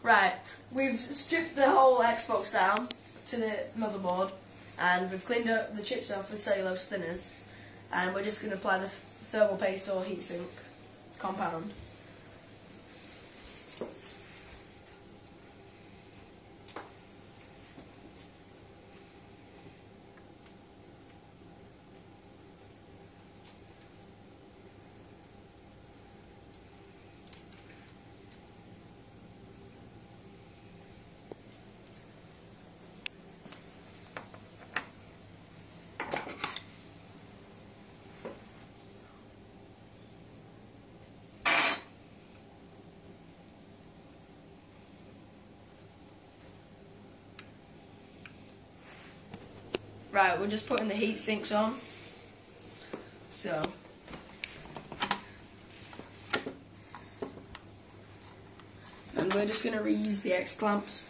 Right, we've stripped the whole Xbox down to the motherboard, and we've cleaned up the chips off with cellulose thinners, and we're just going to apply the thermal paste or heatsink compound. Right, we're just putting the heat sinks on. So, and we're just going to reuse the X clamps.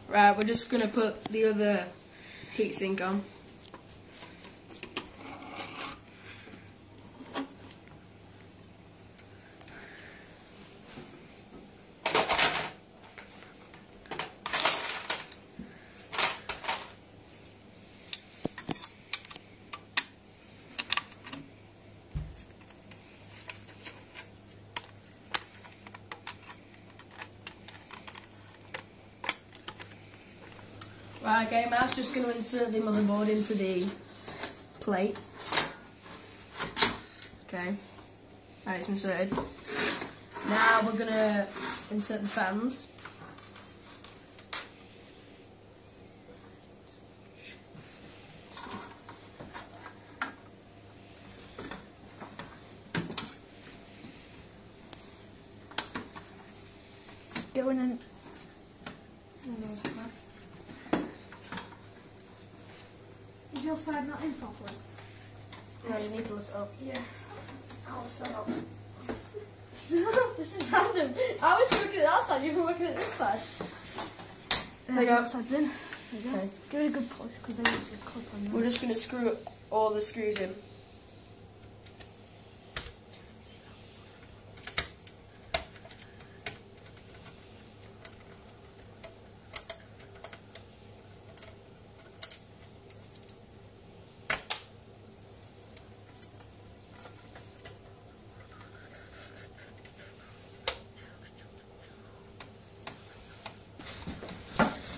Right, we're just going to put the other heatsink on. Right, okay, Matt's just going to insert the motherboard into the plate. Okay, right, it's inserted. Now we're going to insert the fans. Going in. Is your side not in properly? No, you need to lift it up. Yeah. I'll set up. This is random. I was looking at that side, you've been looking at this side. There you go. That side's in. There you go. Okay. Give it a good push because then it's a clip on there. We're just going to screw all the screws in.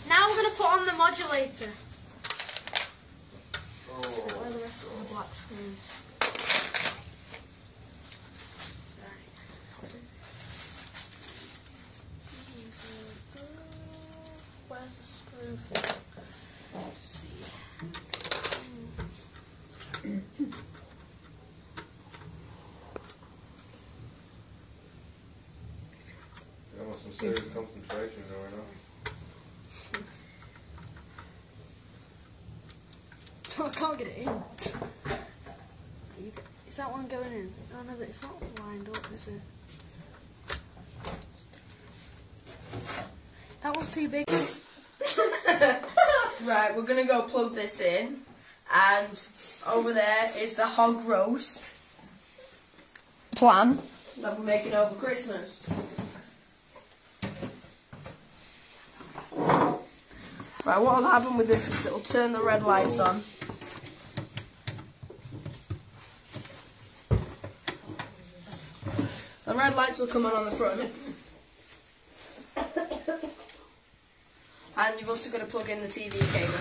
Now we're going to put on the modulator. Oh. Where the rest of the black screws. Where's the screw for? Let's see. There was some serious concentration going on. I can't get it in. Is that one going in? Oh no, it's not lined up, is it? That one's too big. Right, we're going to go plug this in, and over there is the hog roast plan that we're making over Christmas. Right, what will happen with this is it will turn the red lights on. The red lights will come on the front. And you've also got to plug in the TV cable.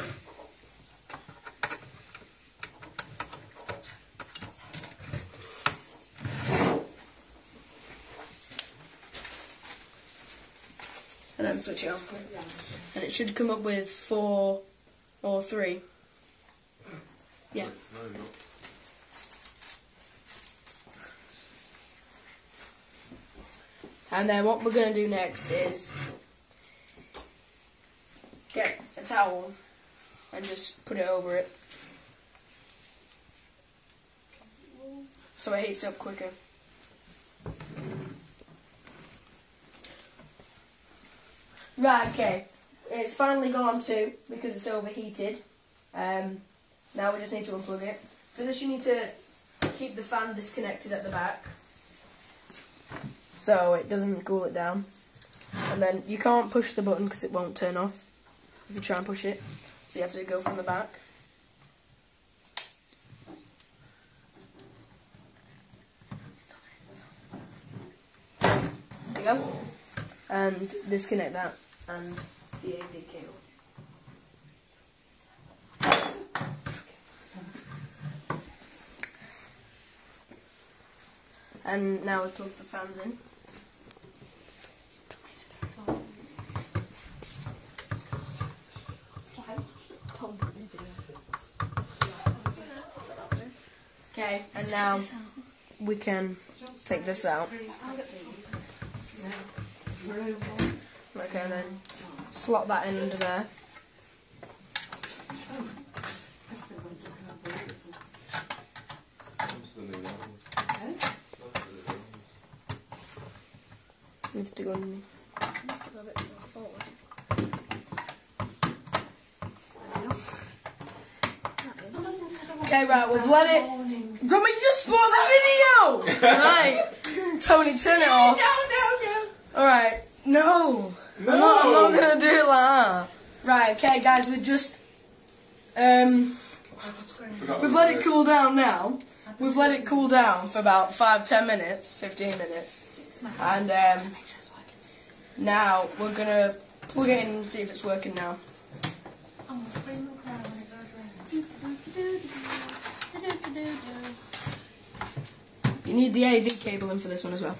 And then switch it on. And it should come up with 4 or 3. Yeah. No, you're not. And then what we're going to do next is get a towel and just put it over it so it heats up quicker. Right, okay. It's finally gone to because it's overheated. Now we just need to unplug it. For this you need to keep the fan disconnected at the back so it doesn't cool it down. And then you can't push the button because it won't turn off if you try and push it. So you have to go from the back. There you go. And disconnect that and the AV cable. And now we plug the fans in. Okay, and now we can take this out. Okay, then slot that in under there. Needs to go in. Okay, right, we've let it. Grummy, you just spoiled the video! Right, Tony, turn it off. No. Alright, no. I'm not gonna do it like that. Right, okay, guys, we've just. We've let it cool down now. We've let it cool down for about 5-10 minutes, 15 minutes. And now we're gonna plug it in and see if it's working now. You need the AV cable in for this one as well.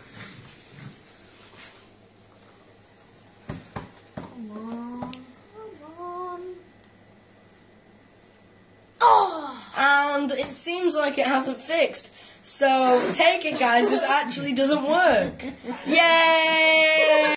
Come on. Oh! And it seems like it hasn't fixed. So take it, guys. This actually doesn't work. Yay!